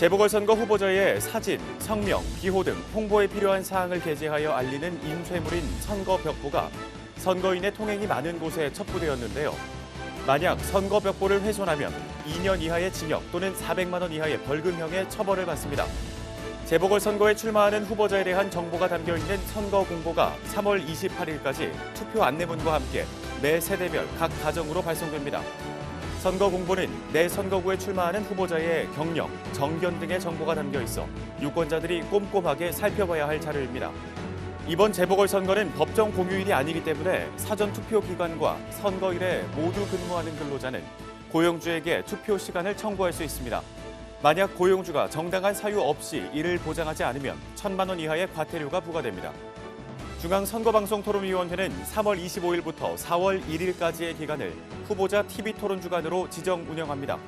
재보궐선거 후보자의 사진, 성명, 기호 등 홍보에 필요한 사항을 게재하여 알리는 인쇄물인 선거벽보가 선거인의 통행이 많은 곳에 첩부되었는데요. 만약 선거벽보를 훼손하면 2년 이하의 징역 또는 400만 원 이하의 벌금형의 처벌을 받습니다. 재보궐선거에 출마하는 후보자에 대한 정보가 담겨있는 선거 공보가 3월 28일까지 투표 안내문과 함께 매 세대별 각 가정으로 발송됩니다. 선거 공보는 내 선거구에 출마하는 후보자의 경력, 정견 등의 정보가 담겨 있어 유권자들이 꼼꼼하게 살펴봐야 할 자료입니다. 이번 재보궐선거는 법정 공휴일이 아니기 때문에 사전 투표 기관과 선거일에 모두 근무하는 근로자는 고용주에게 투표 시간을 청구할 수 있습니다. 만약 고용주가 정당한 사유 없이 이를 보장하지 않으면 1,000만 원 이하의 과태료가 부과됩니다. 중앙선거방송토론위원회는 3월 25일부터 4월 1일까지의 기간을 후보자 TV토론 주간으로 지정 운영합니다.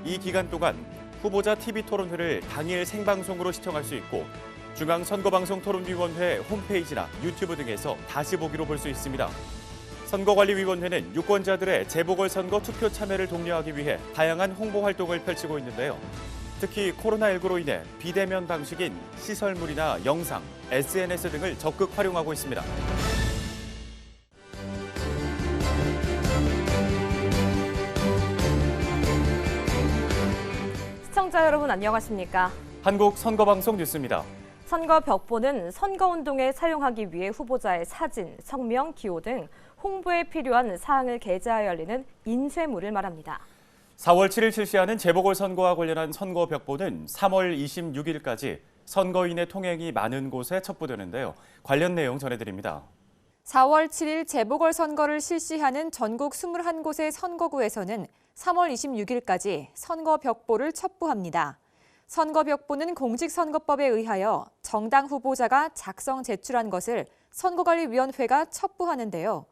이 기간 동안 후보자 TV토론회를 당일 생방송으로 시청할 수 있고 중앙선거방송토론위원회 홈페이지나 유튜브 등에서 다시 보기로 볼 수 있습니다. 선거관리위원회는 유권자들의 재보궐선거 투표 참여를 독려하기 위해 다양한 홍보 활동을 펼치고 있는데요. 특히 코로나19로 인해 비대면 방식인 시설물이나 영상, SNS 등을 적극 활용하고 있습니다. 시청자 여러분 안녕하십니까? 한국 선거방송 뉴스입니다. 선거벽보는 선거운동에 사용하기 위해 후보자의 사진, 성명, 기호 등 홍보에 필요한 사항을 게재하여 알리는 인쇄물을 말합니다. 4월 7일 실시하는 재보궐선거와 관련한 선거벽보는 3월 26일까지 선거인의 통행이 많은 곳에 첩부되는데요. 관련 내용 전해드립니다. 4월 7일 재보궐선거를 실시하는 전국 21곳의 선거구에서는 3월 26일까지 선거벽보를 첩부합니다. 선거벽보는 공직선거법에 의하여 정당 후보자가 작성 제출한 것을 선거관리위원회가 첩부하는데요.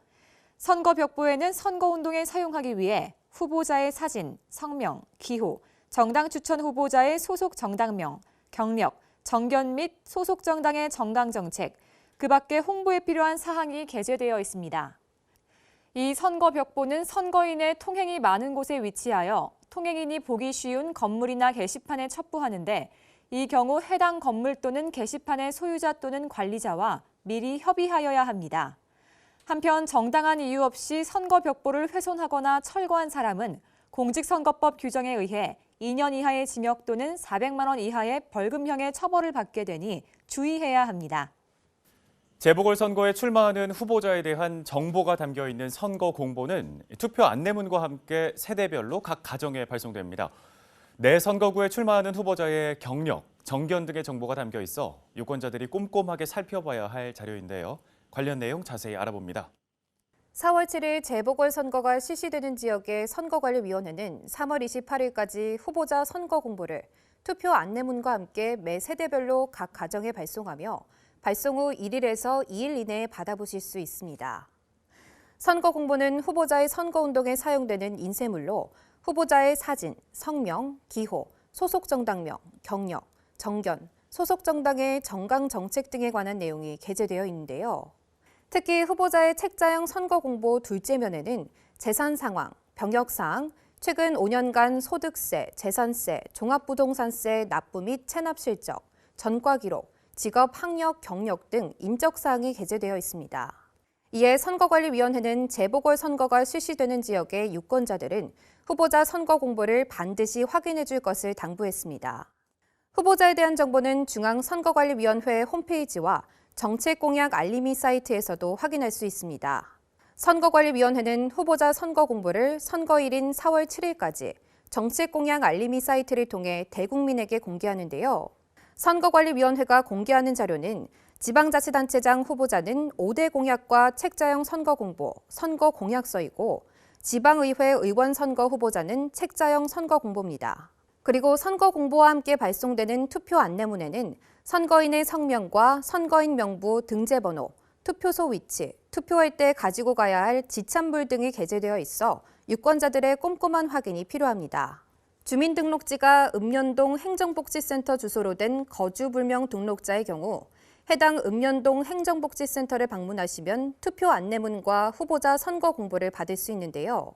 선거벽보에는 선거운동에 사용하기 위해 후보자의 사진, 성명, 기호, 정당 추천 후보자의 소속 정당명, 경력, 정견 및 소속 정당의 정강정책, 그 밖에 홍보에 필요한 사항이 게재되어 있습니다. 이 선거벽보는 선거인의 통행이 많은 곳에 위치하여 통행인이 보기 쉬운 건물이나 게시판에 첩부하는데 이 경우 해당 건물 또는 게시판의 소유자 또는 관리자와 미리 협의하여야 합니다. 한편 정당한 이유 없이 선거벽보를 훼손하거나 철거한 사람은 공직선거법 규정에 의해 2년 이하의 징역 또는 400만 원 이하의 벌금형의 처벌을 받게 되니 주의해야 합니다. 재보궐선거에 출마하는 후보자에 대한 정보가 담겨있는 선거 공보는 투표 안내문과 함께 세대별로 각 가정에 발송됩니다. 내 선거구에 출마하는 후보자의 경력, 정견 등의 정보가 담겨 있어 유권자들이 꼼꼼하게 살펴봐야 할 자료인데요. 관련 내용 자세히 알아봅니다. 4월 7일 재보궐선거가 실시되는 지역의 선거관리위원회는 3월 28일까지 후보자 선거 공보를 투표 안내문과 함께 매 세대별로 각 가정에 발송하며 발송 후 1일에서 2일 이내에 받아보실 수 있습니다. 선거 공보는 후보자의 선거운동에 사용되는 인쇄물로 후보자의 사진, 성명, 기호, 소속 정당명, 경력, 정견, 소속 정당의 정강정책 등에 관한 내용이 게재되어 있는데요. 특히 후보자의 책자형 선거 공보 둘째 면에는 재산 상황, 병역 사항, 최근 5년간 소득세, 재산세, 종합부동산세 납부 및 체납 실적, 전과 기록, 직업, 학력, 경력 등 인적 사항이 게재되어 있습니다. 이에 선거관리위원회는 재보궐선거가 실시되는 지역의 유권자들은 후보자 선거 공보를 반드시 확인해 줄 것을 당부했습니다. 후보자에 대한 정보는 중앙선거관리위원회 홈페이지와 정책공약 알림이 사이트에서도 확인할 수 있습니다. 선거관리위원회는 후보자 선거 공보를 선거일인 4월 7일까지 정책공약 알림이 사이트를 통해 대국민에게 공개하는데요. 선거관리위원회가 공개하는 자료는 지방자치단체장 후보자는 5대 공약과 책자형 선거 공보, 선거 공약서이고 지방의회 의원 선거 후보자는 책자형 선거 공보입니다. 그리고 선거 공보와 함께 발송되는 투표 안내문에는 선거인의 성명과 선거인 명부 등재번호, 투표소 위치, 투표할 때 가지고 가야 할 지참물 등이 게재되어 있어 유권자들의 꼼꼼한 확인이 필요합니다. 주민등록지가 읍면동 행정복지센터 주소로 된 거주불명 등록자의 경우 해당 읍면동 행정복지센터를 방문하시면 투표 안내문과 후보자 선거 공보를 받을 수 있는데요.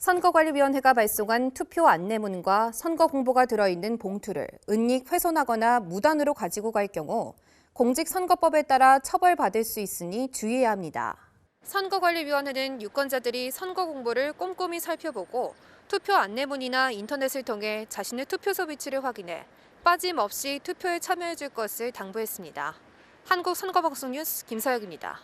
선거관리위원회가 발송한 투표 안내문과 선거 공보가 들어있는 봉투를 은닉 훼손하거나 무단으로 가지고 갈 경우 공직선거법에 따라 처벌받을 수 있으니 주의해야 합니다. 선거관리위원회는 유권자들이 선거 공보를 꼼꼼히 살펴보고 투표 안내문이나 인터넷을 통해 자신의 투표소 위치를 확인해 빠짐없이 투표에 참여해 줄 것을 당부했습니다. 한국선거방송 뉴스 김서혁입니다.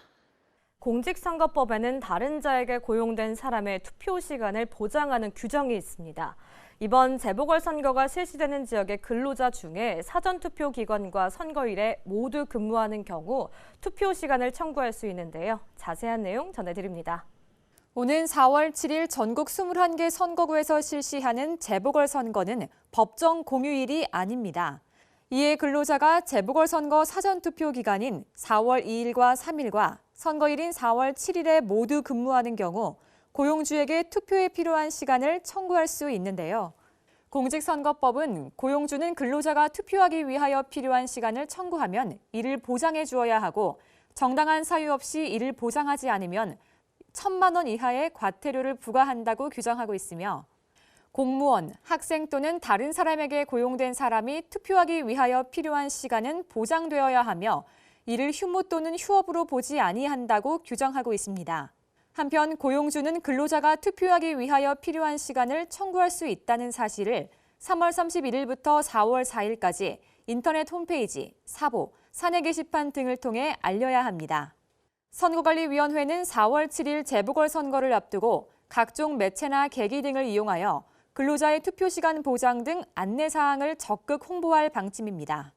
공직선거법에는 다른 자에게 고용된 사람의 투표 시간을 보장하는 규정이 있습니다. 이번 재보궐선거가 실시되는 지역의 근로자 중에 사전투표기관과 선거일에 모두 근무하는 경우 투표 시간을 청구할 수 있는데요. 자세한 내용 전해드립니다. 오는 4월 7일 전국 21개 선거구에서 실시하는 재보궐선거는 법정 공휴일이 아닙니다. 이에 근로자가 재보궐선거 사전투표 기간인 4월 2일과 3일과 선거일인 4월 7일에 모두 근무하는 경우 고용주에게 투표에 필요한 시간을 청구할 수 있는데요. 공직선거법은 고용주는 근로자가 투표하기 위하여 필요한 시간을 청구하면 이를 보장해 주어야 하고 정당한 사유 없이 이를 보장하지 않으면 1,000만 원 이하의 과태료를 부과한다고 규정하고 있으며 공무원, 학생 또는 다른 사람에게 고용된 사람이 투표하기 위하여 필요한 시간은 보장되어야 하며 이를 휴무 또는 휴업으로 보지 아니한다고 규정하고 있습니다. 한편 고용주는 근로자가 투표하기 위하여 필요한 시간을 청구할 수 있다는 사실을 3월 31일부터 4월 4일까지 인터넷 홈페이지, 사보, 사내 게시판 등을 통해 알려야 합니다. 선거관리위원회는 4월 7일 재보궐선거를 앞두고 각종 매체나 계기 등을 이용하여 근로자의 투표시간 보장 등 안내사항을 적극 홍보할 방침입니다.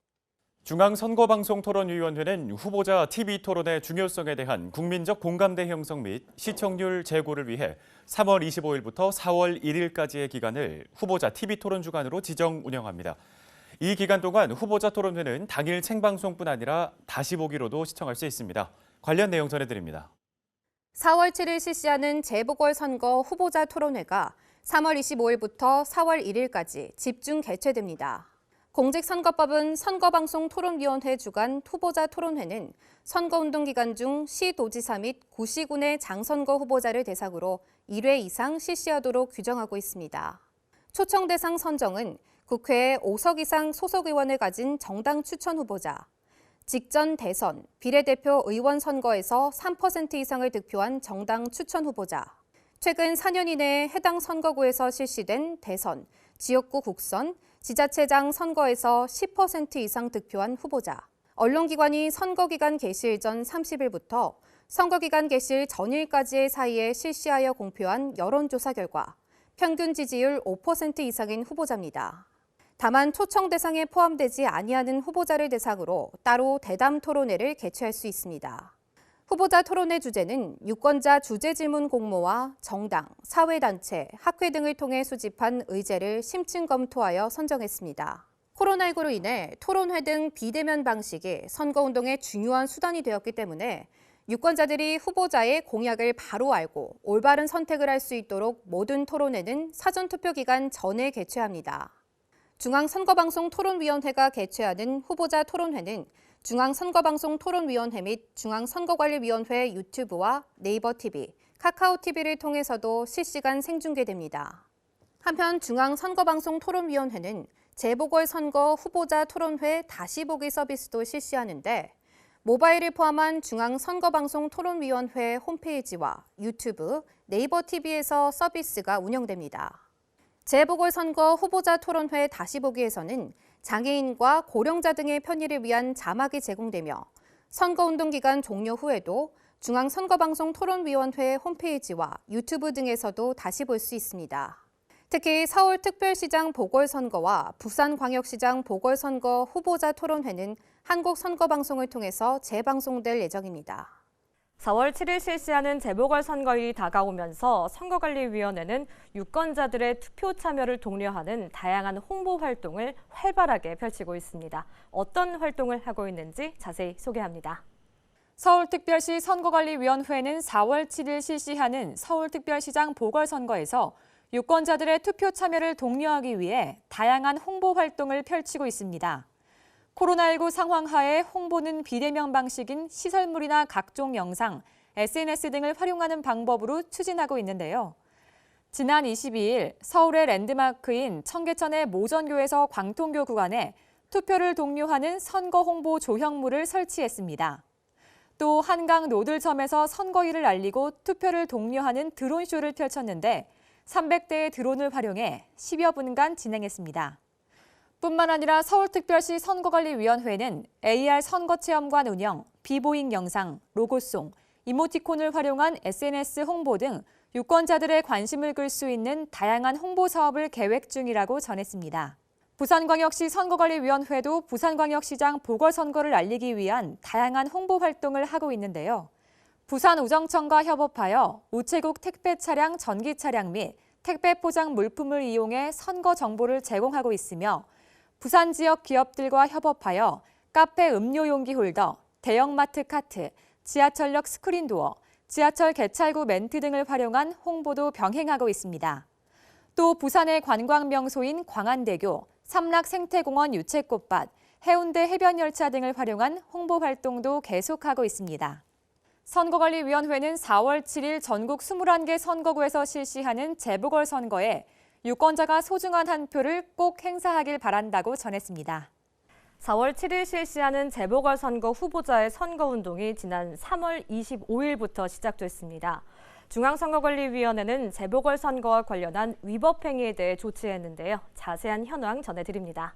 중앙선거방송토론위원회는 후보자 TV토론의 중요성에 대한 국민적 공감대 형성 및 시청률 제고를 위해 3월 25일부터 4월 1일까지의 기간을 후보자 TV토론 주간으로 지정 운영합니다. 이 기간 동안 후보자 토론회는 당일 생방송뿐 아니라 다시 보기로도 시청할 수 있습니다. 관련 내용 전해드립니다. 4월 7일 실시하는 재보궐선거 후보자 토론회가 3월 25일부터 4월 1일까지 집중 개최됩니다. 공직선거법은 선거방송토론위원회 주간 후보자 토론회는 선거운동 기간 중 시도지사 및 구시군의 장선거 후보자를 대상으로 1회 이상 실시하도록 규정하고 있습니다. 초청 대상 선정은 국회에 5석 이상 소속 의원을 가진 정당 추천 후보자, 직전 대선, 비례대표 의원 선거에서 3% 이상을 득표한 정당 추천 후보자, 최근 4년 이내에 해당 선거구에서 실시된 대선, 지역구 국선, 지자체장 선거에서 10% 이상 득표한 후보자, 언론기관이 선거기간 개시일 전 30일부터 선거기간 개시일 전일까지의 사이에 실시하여 공표한 여론조사 결과 평균 지지율 5% 이상인 후보자입니다. 다만 초청 대상에 포함되지 아니하는 후보자를 대상으로 따로 대담 토론회를 개최할 수 있습니다. 후보자 토론회 주제는 유권자 주제질문 공모와 정당, 사회단체, 학회 등을 통해 수집한 의제를 심층 검토하여 선정했습니다. 코로나19로 인해 토론회 등 비대면 방식이 선거운동의 중요한 수단이 되었기 때문에 유권자들이 후보자의 공약을 바로 알고 올바른 선택을 할 수 있도록 모든 토론회는 사전투표 기간 전에 개최합니다. 중앙선거방송토론위원회가 개최하는 후보자 토론회는 중앙선거방송토론위원회 및 중앙선거관리위원회 유튜브와 네이버 TV, 카카오 TV를 통해서도 실시간 생중계됩니다. 한편 중앙선거방송토론위원회는 재보궐선거 후보자 토론회 다시 보기 서비스도 실시하는데 모바일을 포함한 중앙선거방송토론위원회 홈페이지와 유튜브, 네이버 TV에서 서비스가 운영됩니다. 재보궐선거 후보자 토론회 다시 보기에서는 장애인과 고령자 등의 편의를 위한 자막이 제공되며 선거운동 기간 종료 후에도 중앙선거방송토론위원회 홈페이지와 유튜브 등에서도 다시 볼 수 있습니다. 특히 서울특별시장 보궐선거와 부산광역시장 보궐선거 후보자 토론회는 한국선거방송을 통해서 재방송될 예정입니다. 4월 7일 실시하는 재보궐선거일이 다가오면서 선거관리위원회는 유권자들의 투표 참여를 독려하는 다양한 홍보 활동을 활발하게 펼치고 있습니다. 어떤 활동을 하고 있는지 자세히 소개합니다. 서울특별시 선거관리위원회는 4월 7일 실시하는 서울특별시장 보궐선거에서 유권자들의 투표 참여를 독려하기 위해 다양한 홍보 활동을 펼치고 있습니다. 코로나19 상황 하에 홍보는 비대면 방식인 시설물이나 각종 영상, SNS 등을 활용하는 방법으로 추진하고 있는데요. 지난 22일 서울의 랜드마크인 청계천의 모전교에서 광통교 구간에 투표를 독려하는 선거 홍보 조형물을 설치했습니다. 또 한강 노들섬에서 선거일을 알리고 투표를 독려하는 드론쇼를 펼쳤는데 300대의 드론을 활용해 10여 분간 진행했습니다. 뿐만 아니라 서울특별시 선거관리위원회는 AR 선거체험관 운영, 비보잉 영상, 로고송, 이모티콘을 활용한 SNS 홍보 등 유권자들의 관심을 끌 수 있는 다양한 홍보 사업을 계획 중이라고 전했습니다. 부산광역시 선거관리위원회도 부산광역시장 보궐선거를 알리기 위한 다양한 홍보 활동을 하고 있는데요. 부산우정청과 협업하여 우체국 택배 차량, 전기 차량 및 택배 포장 물품을 이용해 선거 정보를 제공하고 있으며 부산 지역 기업들과 협업하여 카페 음료 용기 홀더, 대형마트 카트, 지하철역 스크린도어, 지하철 개찰구 멘트 등을 활용한 홍보도 병행하고 있습니다. 또 부산의 관광 명소인 광안대교, 삼락 생태공원 유채꽃밭, 해운대 해변열차 등을 활용한 홍보 활동도 계속하고 있습니다. 선거관리위원회는 4월 7일 전국 21개 선거구에서 실시하는 재보궐선거에 유권자가 소중한 한 표를 꼭 행사하길 바란다고 전했습니다. 4월 7일 실시하는 재보궐선거 후보자의 선거운동이 지난 3월 25일부터 시작됐습니다. 중앙선거관리위원회는 재보궐선거와 관련한 위법 행위에 대해 조치했는데요. 자세한 현황 전해드립니다.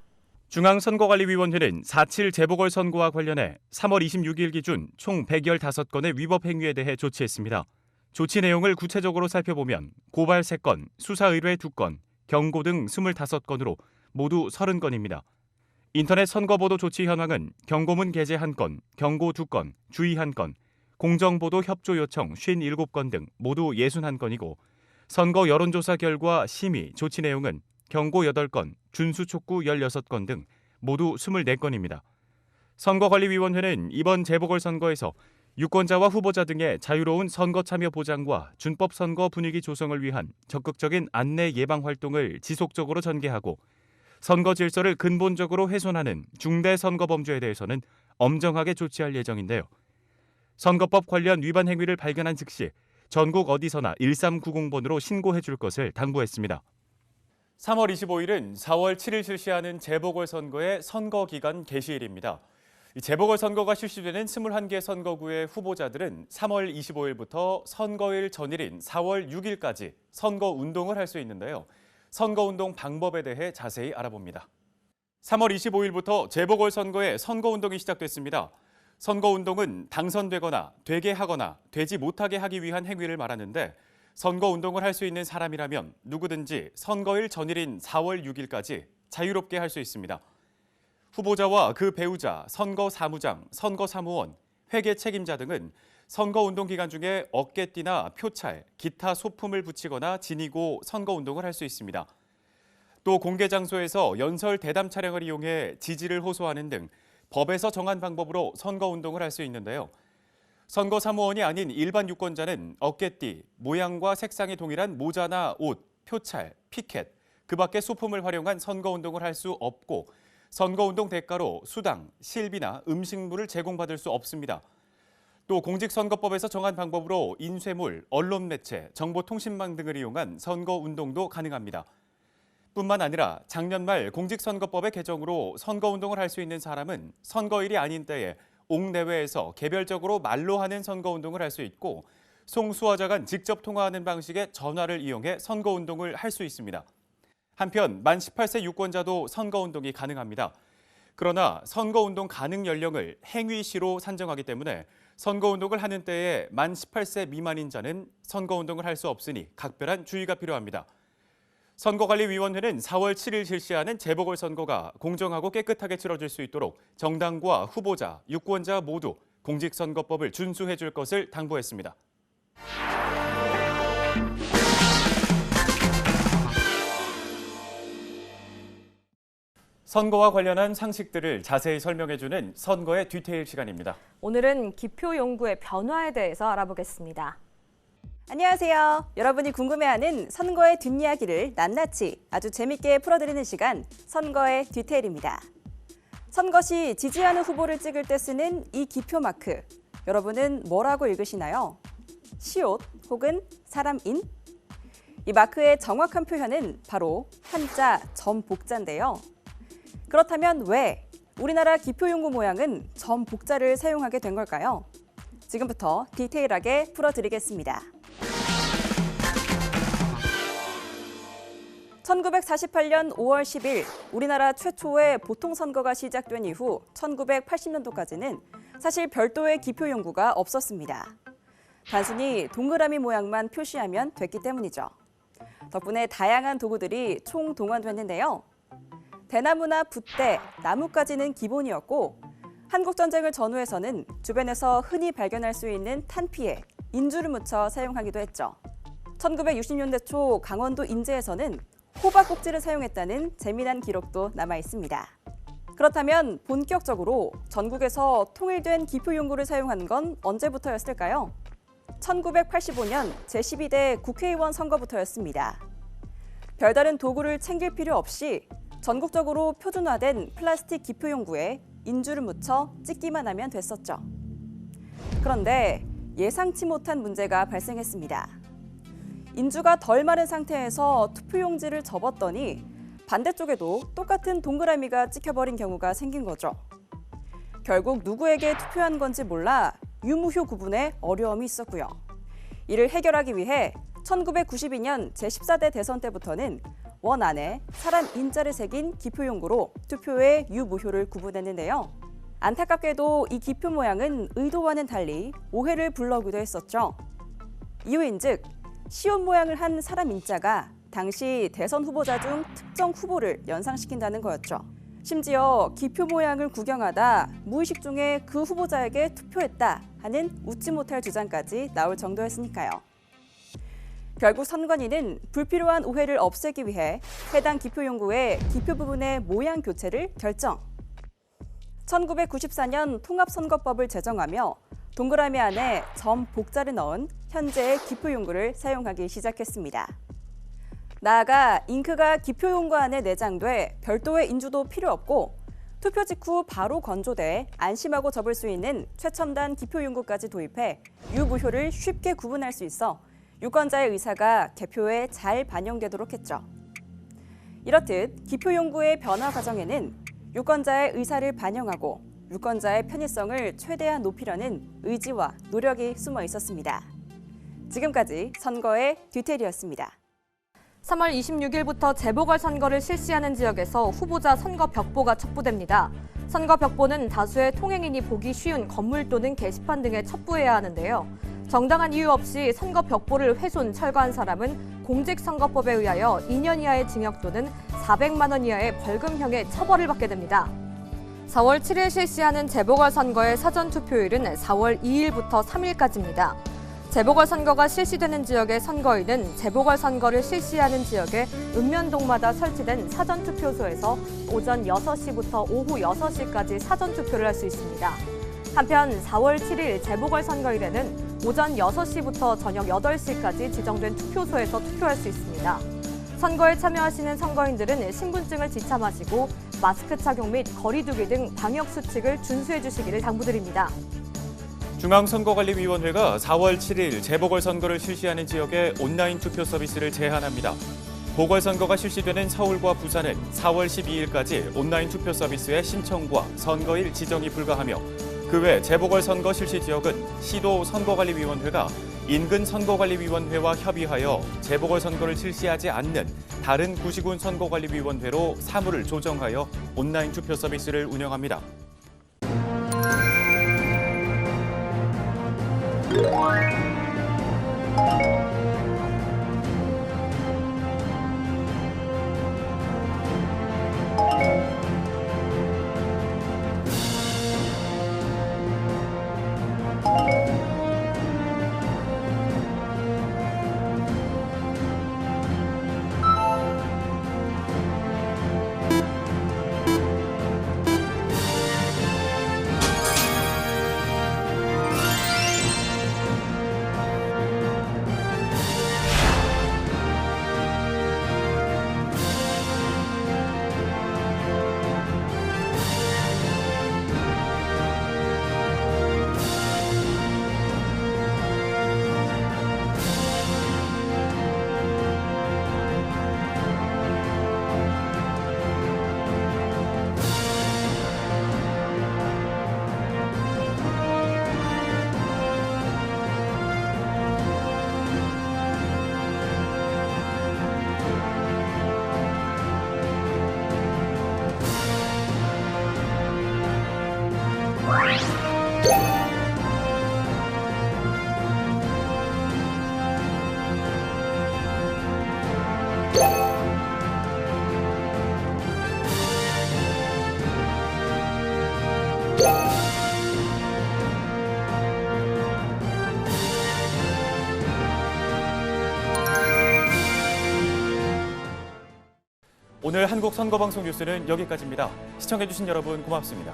중앙선거관리위원회는 4.7 재보궐선거와 관련해 3월 26일 기준 총 115건의 위법 행위에 대해 조치했습니다. 조치 내용을 구체적으로 살펴보면 고발 3건, 수사 의뢰 2건, 경고 등 25건으로 모두 30건입니다. 인터넷 선거보도 조치 현황은 경고문 게재 1건, 경고 2건, 주의 1건, 공정보도 협조 요청 57건 등 모두 61건이고 선거 여론조사 결과 심의, 조치 내용은 경고 8건, 준수 촉구 16건 등 모두 24건입니다. 선거관리위원회는 이번 재보궐선거에서 유권자와 후보자 등의 자유로운 선거 참여 보장과 준법 선거 분위기 조성을 위한 적극적인 안내 예방 활동을 지속적으로 전개하고 선거 질서를 근본적으로 훼손하는 중대 선거 범죄에 대해서는 엄정하게 조치할 예정인데요. 선거법 관련 위반 행위를 발견한 즉시 전국 어디서나 1390번으로 신고해 줄 것을 당부했습니다. 3월 25일은 4월 7일 실시하는 재보궐선거의 선거기간 개시일입니다. 재보궐선거가 실시되는 21개 선거구의 후보자들은 3월 25일부터 선거일 전일인 4월 6일까지 선거운동을 할 수 있는데요. 선거운동 방법에 대해 자세히 알아봅니다. 3월 25일부터 재보궐선거의 선거운동이 시작됐습니다. 선거운동은 당선되거나 되게 하거나 되지 못하게 하기 위한 행위를 말하는데 선거운동을 할 수 있는 사람이라면 누구든지 선거일 전일인 4월 6일까지 자유롭게 할 수 있습니다. 후보자와 그 배우자, 선거사무장, 선거사무원, 회계 책임자 등은 선거운동 기간 중에 어깨띠나 표찰, 기타 소품을 붙이거나 지니고 선거운동을 할 수 있습니다. 또 공개 장소에서 연설 대담 차량을 이용해 지지를 호소하는 등 법에서 정한 방법으로 선거운동을 할 수 있는데요. 선거사무원이 아닌 일반 유권자는 어깨띠, 모양과 색상이 동일한 모자나 옷, 표찰, 피켓, 그 밖의 소품을 활용한 선거운동을 할 수 없고 선거운동 대가로 수당, 실비나 음식물을 제공받을 수 없습니다. 또 공직선거법에서 정한 방법으로 인쇄물, 언론매체, 정보통신망 등을 이용한 선거운동도 가능합니다. 뿐만 아니라 작년 말 공직선거법의 개정으로 선거운동을 할 수 있는 사람은 선거일이 아닌 때에 옥내외에서 개별적으로 말로 하는 선거운동을 할 수 있고 송수화자 간 직접 통화하는 방식의 전화를 이용해 선거운동을 할 수 있습니다. 한편 만 18세 유권자도 선거운동이 가능합니다. 그러나 선거운동 가능 연령을 행위시로 산정하기 때문에 선거운동을 하는 때에 만 18세 미만인 자는 선거운동을 할 수 없으니 각별한 주의가 필요합니다. 선거관리위원회는 4월 7일 실시하는 재보궐선거가 공정하고 깨끗하게 치러질 수 있도록 정당과 후보자, 유권자 모두 공직선거법을 준수해 줄 것을 당부했습니다. 선거와 관련한 상식들을 자세히 설명해주는 선거의 디테일 시간입니다. 오늘은 기표 용구의 변화에 대해서 알아보겠습니다. 안녕하세요. 여러분이 궁금해하는 선거의 뒷이야기를 낱낱이 아주 재밌게 풀어드리는 시간, 선거의 디테일입니다. 선거 시 지지하는 후보를 찍을 때 쓰는 이 기표 마크, 여러분은 뭐라고 읽으시나요? 시옷 혹은 사람인? 이 마크의 정확한 표현은 바로 한자 점복자인데요. 그렇다면 왜 우리나라 기표용구 모양은 점복자를 사용하게 된 걸까요? 지금부터 디테일하게 풀어드리겠습니다. 1948년 5월 10일 우리나라 최초의 보통선거가 시작된 이후 1980년도까지는 사실 별도의 기표용구가 없었습니다. 단순히 동그라미 모양만 표시하면 됐기 때문이죠. 덕분에 다양한 도구들이 총동원됐는데요. 대나무나 붓대, 나무까지는 기본이었고 한국전쟁을 전후해서는 주변에서 흔히 발견할 수 있는 탄피에 인주를 묻혀 사용하기도 했죠. 1960년대 초 강원도 인제에서는 호박꼭지를 사용했다는 재미난 기록도 남아 있습니다. 그렇다면 본격적으로 전국에서 통일된 기표용구를 사용한 건 언제부터였을까요? 1985년 제12대 국회의원 선거부터였습니다. 별다른 도구를 챙길 필요 없이 전국적으로 표준화된 플라스틱 기표용구에 인주를 묻혀 찍기만 하면 됐었죠. 그런데 예상치 못한 문제가 발생했습니다. 인주가 덜 마른 상태에서 투표용지를 접었더니 반대쪽에도 똑같은 동그라미가 찍혀버린 경우가 생긴 거죠. 결국 누구에게 투표한 건지 몰라 유무효 구분에 어려움이 있었고요. 이를 해결하기 위해 1992년 제14대 대선 때부터는 원 안에 사람 인자를 새긴 기표용구로 투표의 유무효를 구분했는데요. 안타깝게도 이 기표 모양은 의도와는 달리 오해를 불러오기도 했었죠. 이유인즉 시옷 모양을 한 사람 인자가 당시 대선 후보자 중 특정 후보를 연상시킨다는 거였죠. 심지어 기표 모양을 구경하다 무의식 중에 그 후보자에게 투표했다 하는 웃지 못할 주장까지 나올 정도였으니까요. 결국 선관위는 불필요한 오해를 없애기 위해 해당 기표용구의 기표 부분의 모양 교체를 결정. 1994년 통합선거법을 제정하며 동그라미 안에 점 복자를 넣은 현재의 기표용구를 사용하기 시작했습니다. 나아가 잉크가 기표용구 안에 내장돼 별도의 인주도 필요 없고 투표 직후 바로 건조돼 안심하고 접을 수 있는 최첨단 기표용구까지 도입해 유무효를 쉽게 구분할 수 있어 유권자의 의사가 개표에 잘 반영되도록 했죠. 이렇듯 기표용구의 변화 과정에는 유권자의 의사를 반영하고 유권자의 편의성을 최대한 높이려는 의지와 노력이 숨어 있었습니다. 지금까지 선거의 뒤태리였습니다. 3월 26일부터 재보궐선거를 실시하는 지역에서 후보자 선거 벽보가 첩부됩니다. 선거 벽보는 다수의 통행인이 보기 쉬운 건물 또는 게시판 등에 첩부해야 하는데요. 정당한 이유 없이 선거 벽보를 훼손, 철거한 사람은 공직선거법에 의하여 2년 이하의 징역 또는 400만 원 이하의 벌금형의 처벌을 받게 됩니다. 4월 7일 실시하는 재보궐선거의 사전투표일은 4월 2일부터 3일까지입니다. 재보궐선거가 실시되는 지역의 선거인은 재보궐선거를 실시하는 지역의 읍면동마다 설치된 사전투표소에서 오전 6시부터 오후 6시까지 사전투표를 할 수 있습니다. 한편 4월 7일 재보궐선거일에는 오전 6시부터 저녁 8시까지 지정된 투표소에서 투표할 수 있습니다. 선거에 참여하시는 선거인들은 신분증을 지참하시고 마스크 착용 및 거리 두기 등 방역 수칙을 준수해 주시기를 당부드립니다. 중앙선거관리위원회가 4월 7일 재보궐선거를 실시하는 지역에 온라인 투표 서비스를 제한합니다. 보궐선거가 실시되는 서울과 부산은 4월 12일까지 온라인 투표 서비스의 신청과 선거일 지정이 불가하며 그 외 재보궐선거 실시 지역은 시도 선거관리위원회가 인근 선거관리위원회와 협의하여 재보궐선거를 실시하지 않는 다른 구시군 선거관리위원회로 사무를 조정하여 온라인 투표 서비스를 운영합니다. 오늘 한국선거방송 뉴스는 여기까지입니다. 시청해주신 여러분 고맙습니다.